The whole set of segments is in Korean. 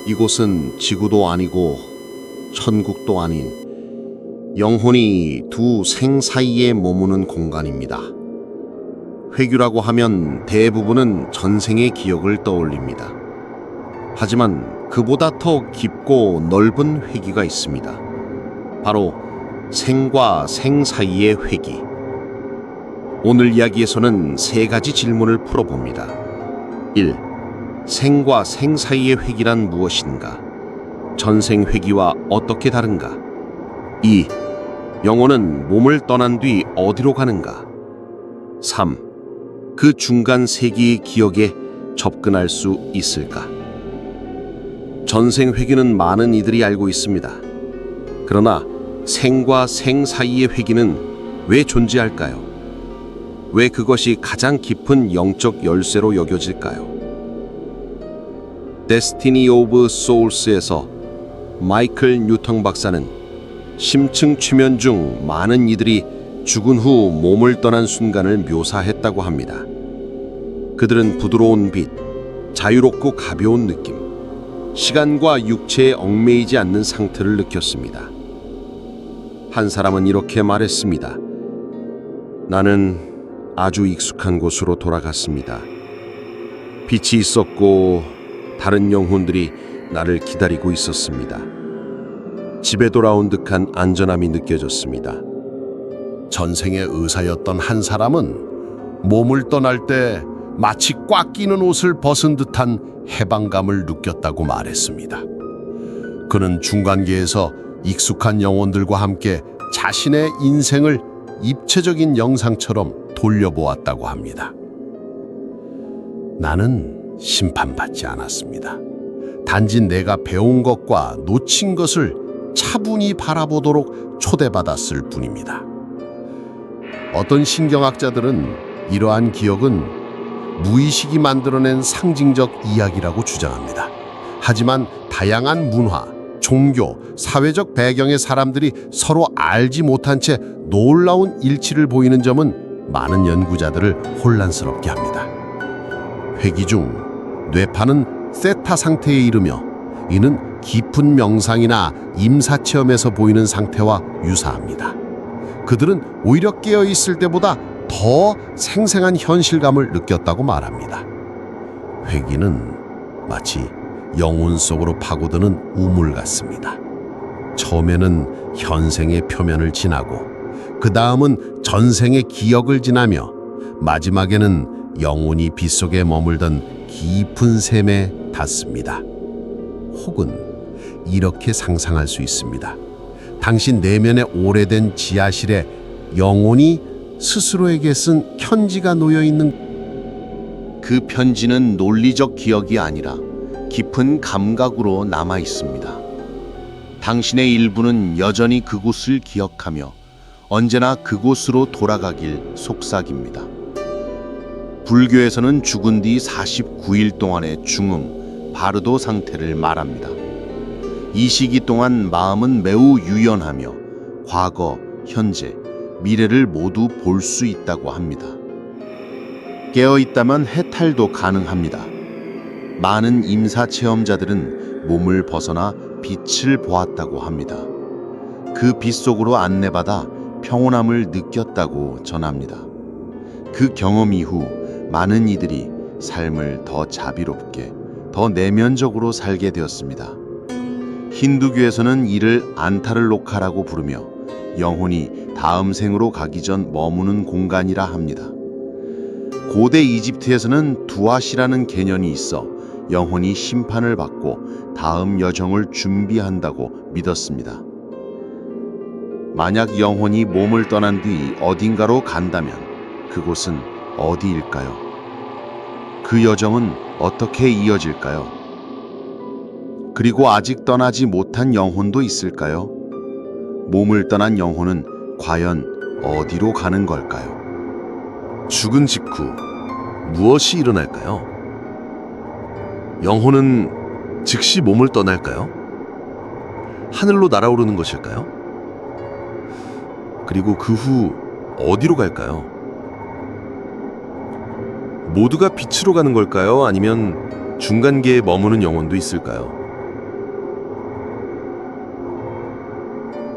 이곳은 지구도 아니고 천국도 아닌 영혼이 두 생 사이에 머무는 공간입니다. 회귀라고 하면 대부분은 전생의 기억을 떠올립니다. 하지만 그보다 더 깊고 넓은 회귀가 있습니다. 바로 생과 생 사이의 회귀. 오늘 이야기에서는 세 가지 질문을 풀어봅니다. 1. 생과 생 사이의 회귀란 무엇인가? 전생 회귀와 어떻게 다른가? 2. 영혼은 몸을 떠난 뒤 어디로 가는가? 3. 그 중간 세기의 기억에 접근할 수 있을까? 전생 회귀는 많은 이들이 알고 있습니다. 그러나 생과 생 사이의 회귀는 왜 존재할까요? 왜 그것이 가장 깊은 영적 열쇠로 여겨질까요? 데스티니 오브 소울스에서 마이클 뉴턴 박사는 심층 최면 중 많은 이들이 죽은 후 몸을 떠난 순간을 묘사했다고 합니다. 그들은 부드러운 빛, 자유롭고 가벼운 느낌, 시간과 육체에 얽매이지 않는 상태를 느꼈습니다. 한 사람은 이렇게 말했습니다. 나는 아주 익숙한 곳으로 돌아갔습니다. 빛이 있었고 다른 영혼들이 나를 기다리고 있었습니다. 집에 돌아온 듯한 안전함이 느껴졌습니다. 전생의 의사였던 한 사람은 몸을 떠날 때 마치 꽉 끼는 옷을 벗은 듯한 해방감을 느꼈다고 말했습니다. 그는 중간계에서 익숙한 영혼들과 함께 자신의 인생을 입체적인 영상처럼 돌려보았다고 합니다. 나는 심판받지 않았습니다. 단지 내가 배운 것과 놓친 것을 차분히 바라보도록 초대받았을 뿐입니다. 어떤 신경학자들은 이러한 기억은 무의식이 만들어낸 상징적 이야기라고 주장합니다. 하지만 다양한 문화, 종교, 사회적 배경의 사람들이 서로 알지 못한 채 놀라운 일치를 보이는 점은 많은 연구자들을 혼란스럽게 합니다. 회귀 중 뇌파는 세타 상태에 이르며 이는 깊은 명상이나 임사체험에서 보이는 상태와 유사합니다. 그들은 오히려 깨어있을 때보다 더 생생한 현실감을 느꼈다고 말합니다. 회귀는 마치 영혼 속으로 파고드는 우물 같습니다. 처음에는 현생의 표면을 지나고 그 다음은 전생의 기억을 지나며 마지막에는 영혼이 빗속에 머물던 깊은 샘에 닿습니다. 혹은 이렇게 상상할 수 있습니다. 당신 내면의 오래된 지하실에 영혼이 스스로에게 쓴 편지가 놓여 있는 그 편지는 논리적 기억이 아니라 깊은 감각으로 남아 있습니다. 당신의 일부는 여전히 그곳을 기억하며 언제나 그곳으로 돌아가길 속삭입니다. 불교에서는 죽은 뒤 49일 동안의 중음, 바르도 상태를 말합니다. 이 시기 동안 마음은 매우 유연하며 과거, 현재, 미래를 모두 볼 수 있다고 합니다. 깨어있다면 해탈도 가능합니다. 많은 임사 체험자들은 몸을 벗어나 빛을 보았다고 합니다. 그 빛 속으로 안내받아 평온함을 느꼈다고 전합니다. 그 경험 이후 많은 이들이 삶을 더 자비롭게, 더 내면적으로 살게 되었습니다. 힌두교에서는 이를 안타를로카라고 부르며 영혼이 다음 생으로 가기 전 머무는 공간이라 합니다. 고대 이집트에서는 두아시라는 개념이 있어 영혼이 심판을 받고 다음 여정을 준비한다고 믿었습니다. 만약 영혼이 몸을 떠난 뒤 어딘가로 간다면 그곳은 어디일까요? 그 여정은 어떻게 이어질까요? 그리고 아직 떠나지 못한 영혼도 있을까요? 몸을 떠난 영혼은 과연 어디로 가는 걸까요? 죽은 직후 무엇이 일어날까요? 영혼은 즉시 몸을 떠날까요? 하늘로 날아오르는 것일까요? 그리고 그 후 어디로 갈까요? 모두가 빛으로 가는 걸까요? 아니면 중간계에 머무는 영혼도 있을까요?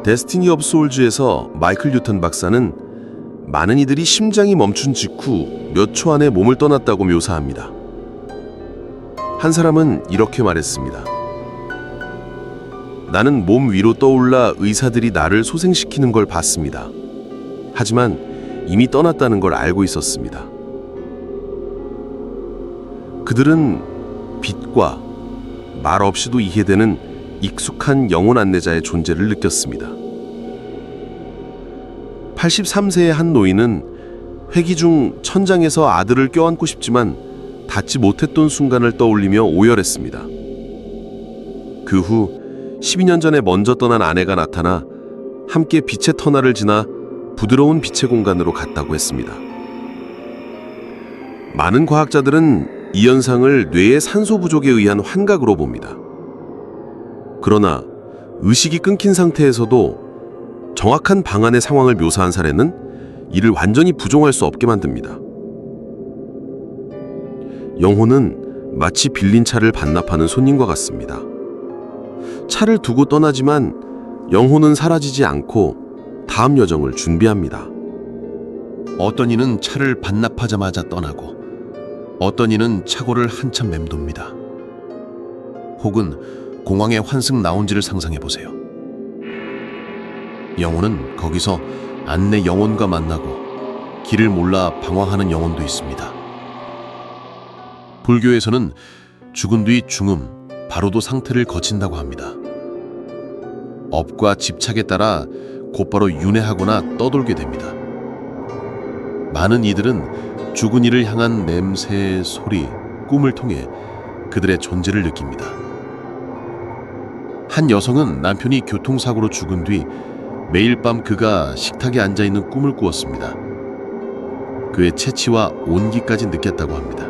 데스티니 오브 소울즈에서 마이클 뉴턴 박사는 많은 이들이 심장이 멈춘 직후 몇 초 안에 몸을 떠났다고 묘사합니다. 한 사람은 이렇게 말했습니다. 나는 몸 위로 떠올라 의사들이 나를 소생시키는 걸 봤습니다. 하지만 이미 떠났다는 걸 알고 있었습니다. 그들은 빛과 말 없이도 이해되는 익숙한 영혼 안내자의 존재를 느꼈습니다. 83세의 한 노인은 회기 중 천장에서 아들을 껴안고 싶지만 닿지 못했던 순간을 떠올리며 오열했습니다. 그 후 12년 전에 먼저 떠난 아내가 나타나 함께 빛의 터널을 지나 부드러운 빛의 공간으로 갔다고 했습니다. 많은 과학자들은 이 현상을 뇌의 산소 부족에 의한 환각으로 봅니다. 그러나 의식이 끊긴 상태에서도 정확한 방안의 상황을 묘사한 사례는 이를 완전히 부정할 수 없게 만듭니다. 영혼은 마치 빌린 차를 반납하는 손님과 같습니다. 차를 두고 떠나지만 영혼은 사라지지 않고 다음 여정을 준비합니다. 어떤 이는 차를 반납하자마자 떠나고 어떤 이는 차고를 한참 맴돕니다. 혹은 공항에 환승 라운지를 상상해 보세요. 영혼은 거기서 안내 영혼과 만나고 길을 몰라 방황하는 영혼도 있습니다. 불교에서는 죽은 뒤 중음, 바로도 상태를 거친다고 합니다. 업과 집착에 따라 곧바로 윤회하거나 떠돌게 됩니다. 많은 이들은 죽은 이를 향한 냄새, 소리, 꿈을 통해 그들의 존재를 느낍니다. 한 여성은 남편이 교통사고로 죽은 뒤 매일 밤 그가 식탁에 앉아있는 꿈을 꾸었습니다. 그의 체취와 온기까지 느꼈다고 합니다.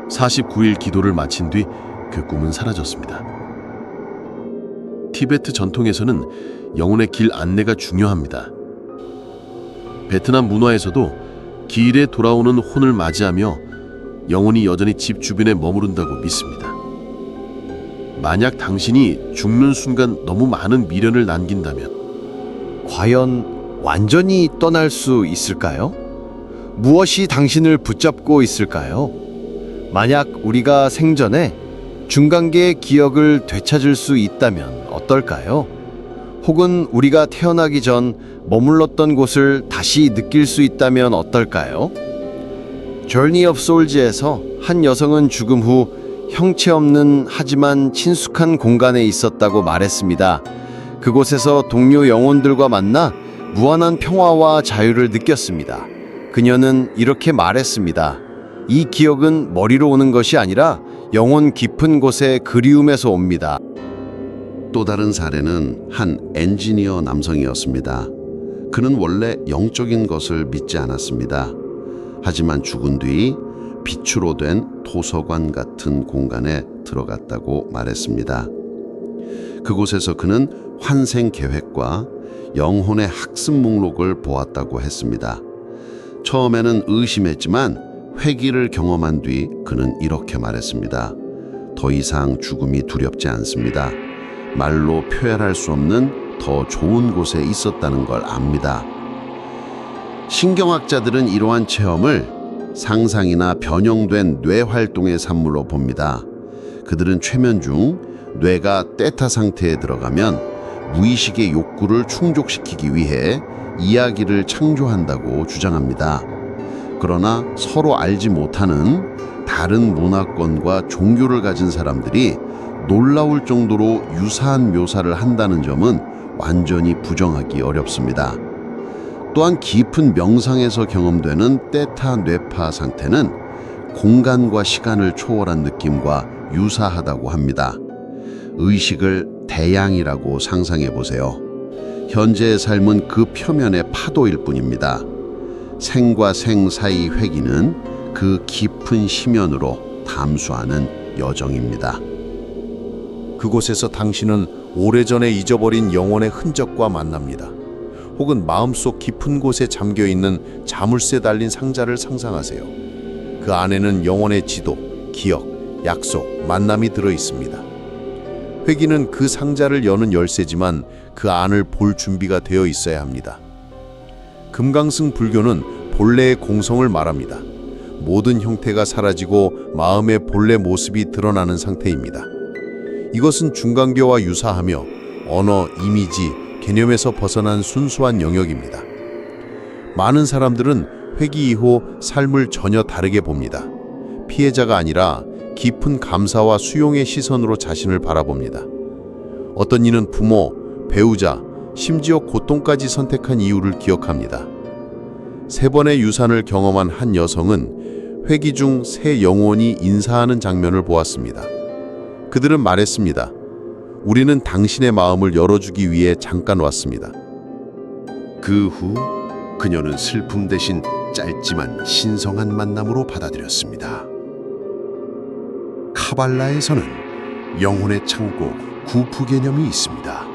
49일 기도를 마친 뒤 그 꿈은 사라졌습니다. 티베트 전통에서는 영혼의 길 안내가 중요합니다. 베트남 문화에서도 길에 돌아오는 혼을 맞이하며 영혼이 여전히 집 주변에 머무른다고 믿습니다. 만약 당신이 죽는 순간 너무 많은 미련을 남긴다면 과연 완전히 떠날 수 있을까요? 무엇이 당신을 붙잡고 있을까요? 만약 우리가 생전에 중간계의 기억을 되찾을 수 있다면 어떨까요? 혹은 우리가 태어나기 전 머물렀던 곳을 다시 느낄 수 있다면 어떨까요? Journey of Souls에서 한 여성은 죽음 후 형체 없는 하지만 친숙한 공간에 있었다고 말했습니다. 그곳에서 동료 영혼들과 만나 무한한 평화와 자유를 느꼈습니다. 그녀는 이렇게 말했습니다. 이 기억은 머리로 오는 것이 아니라 영혼 깊은 곳의 그리움에서 옵니다. 또 다른 사례는 한 엔지니어 남성이었습니다. 그는 원래 영적인 것을 믿지 않았습니다. 하지만 죽은 뒤 빛으로 된 도서관 같은 공간에 들어갔다고 말했습니다. 그곳에서 그는 환생 계획과 영혼의 학습 목록을 보았다고 했습니다. 처음에는 의심했지만 회귀를 경험한 뒤 그는 이렇게 말했습니다. 더 이상 죽음이 두렵지 않습니다. 말로 표현할 수 없는 더 좋은 곳에 있었다는 걸 압니다. 신경학자들은 이러한 체험을 상상이나 변형된 뇌 활동의 산물로 봅니다. 그들은 최면 중 뇌가 테타 상태에 들어가면 무의식의 욕구를 충족시키기 위해 이야기를 창조한다고 주장합니다. 그러나 서로 알지 못하는 다른 문화권과 종교를 가진 사람들이 놀라울 정도로 유사한 묘사를 한다는 점은 완전히 부정하기 어렵습니다. 또한 깊은 명상에서 경험되는 테타 뇌파 상태는 공간과 시간을 초월한 느낌과 유사하다고 합니다. 의식을 대양이라고 상상해 보세요. 현재의 삶은 그 표면의 파도일 뿐입니다. 생과 생 사이 회귀는 그 깊은 심연으로 담수하는 여정입니다. 그곳에서 당신은 오래전에 잊어버린 영혼의 흔적과 만납니다. 혹은 마음속 깊은 곳에 잠겨있는 자물쇠 달린 상자를 상상하세요. 그 안에는 영혼의 지도, 기억, 약속, 만남이 들어있습니다. 회기는 그 상자를 여는 열쇠지만 그 안을 볼 준비가 되어 있어야 합니다. 금강승 불교는 본래의 공성을 말합니다. 모든 형태가 사라지고 마음의 본래 모습이 드러나는 상태입니다. 이것은 중간교와 유사하며 언어, 이미지, 개념에서 벗어난 순수한 영역입니다. 많은 사람들은 회기 이후 삶을 전혀 다르게 봅니다. 피해자가 아니라 깊은 감사와 수용의 시선으로 자신을 바라봅니다. 어떤 이는 부모, 배우자, 심지어 고통까지 선택한 이유를 기억합니다. 3번의 유산을 경험한 한 여성은 회기 중 새 영혼이 인사하는 장면을 보았습니다. 그들은 말했습니다. 우리는 당신의 마음을 열어주기 위해 잠깐 왔습니다. 그 후 그녀는 슬픔 대신 짧지만 신성한 만남으로 받아들였습니다. 카발라에서는 영혼의 창고, 구프 개념이 있습니다.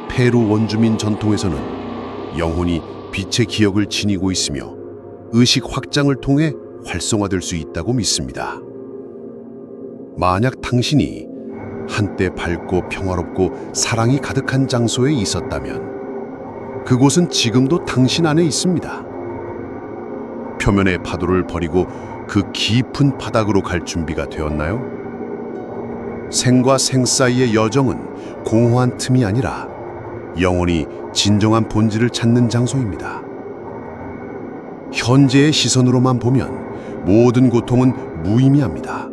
페루 원주민 전통에서는 영혼이 빛의 기억을 지니고 있으며 의식 확장을 통해 활성화될 수 있다고 믿습니다. 만약 당신이 한때 밝고 평화롭고 사랑이 가득한 장소에 있었다면 그곳은 지금도 당신 안에 있습니다. 표면의 파도를 버리고 그 깊은 바닥으로 갈 준비가 되었나요? 생과 생 사이의 여정은 공허한 틈이 아니라 영혼이 진정한 본질을 찾는 장소입니다. 현재의 시선으로만 보면 모든 고통은 무의미합니다.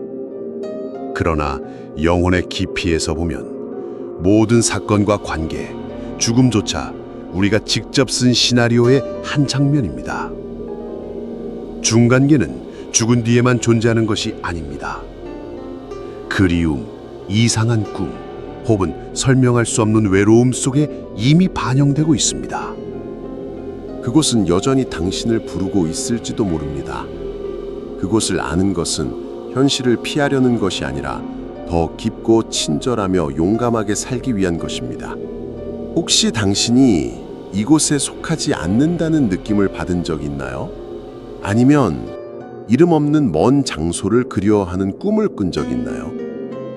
그러나 영혼의 깊이에서 보면 모든 사건과 관계, 죽음조차 우리가 직접 쓴 시나리오의 한 장면입니다. 중간계는 죽은 뒤에만 존재하는 것이 아닙니다. 그리움, 이상한 꿈, 혹은 설명할 수 없는 외로움 속에 이미 반영되고 있습니다. 그곳은 여전히 당신을 부르고 있을지도 모릅니다. 그곳을 아는 것은 현실을 피하려는 것이 아니라 더 깊고 친절하며 용감하게 살기 위한 것입니다. 혹시 당신이 이곳에 속하지 않는다는 느낌을 받은 적 있나요? 아니면 이름 없는 먼 장소를 그리워하는 꿈을 꾼 적 있나요?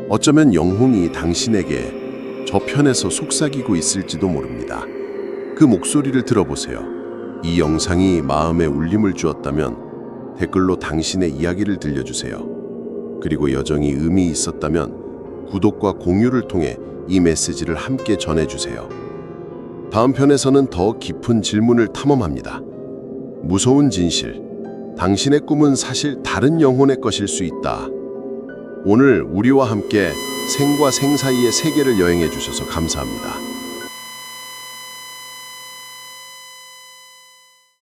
어쩌면 영혼이 당신에게 저편에서 속삭이고 있을지도 모릅니다. 그 목소리를 들어보세요. 이 영상이 마음에 울림을 주었다면 댓글로 당신의 이야기를 들려주세요. 그리고 여정이 의미 있었다면 구독과 공유를 통해 이 메시지를 함께 전해주세요. 다음 편에서는 더 깊은 질문을 탐험합니다. 무서운 진실, 당신의 꿈은 사실 다른 영혼의 것일 수 있다. 오늘 우리와 함께 생과 생 사이의 세계를 여행해 주셔서 감사합니다.